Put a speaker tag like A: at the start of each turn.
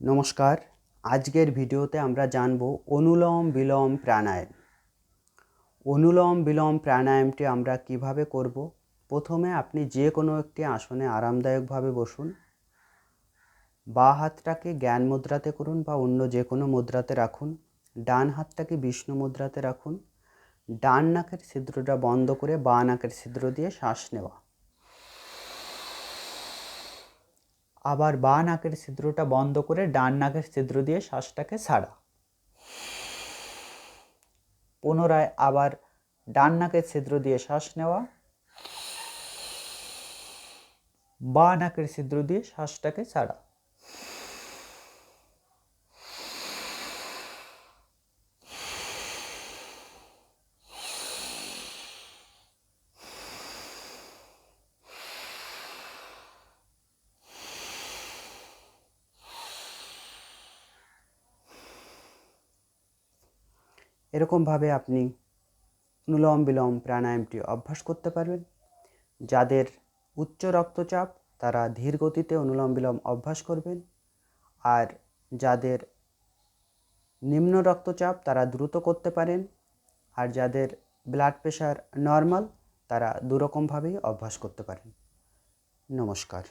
A: নমস্কার। আজকের ভিডিওতে আমরা জানব অনুলোম বিলোম প্রাণায়াম। অনুলোম বিলোম প্রাণায়ামটি আমরা কিভাবে করব। প্রথমে আপনি যে কোনো একটি আসনে আরামদায়কভাবে বসুন। বাঁ হাতটাকে জ্ঞান মুদ্রাতে করুন বা অন্য যে কোনো মুদ্রাতে রাখুন। ডান হাতটাকে বিষ্ণু মুদ্রাতে রাখুন। ডান নাকের ছিদ্রটা বন্ধ করে বাঁ নাকের ছিদ্র দিয়ে শ্বাস নেওয়া। আবার বাঁ নাকের ছিদ্রটা বন্ধ করে ডান নাকের ছিদ্র দিয়ে শ্বাসটাকে ছাড়া। পুনরায় আবার ডান নাকের ছিদ্র দিয়ে শ্বাস নেওয়া, বাঁ নাকের ছিদ্র দিয়ে শ্বাসটাকে ছাড়া। এরকমভাবে আপনি অনুলোম বিলোম প্রাণায়ামটি অভ্যাস করতে পারবেন। যাদের উচ্চ রক্তচাপ তারা ধীর গতিতে অনুলোম বিলোম অভ্যাস করবেন, আর যাদের নিম্ন রক্তচাপ তারা দ্রুত করতে পারেন, আর যাদের ব্লাড প্রেশার নর্মাল তারা দুরকমভাবেই অভ্যাস করতে পারেন। নমস্কার।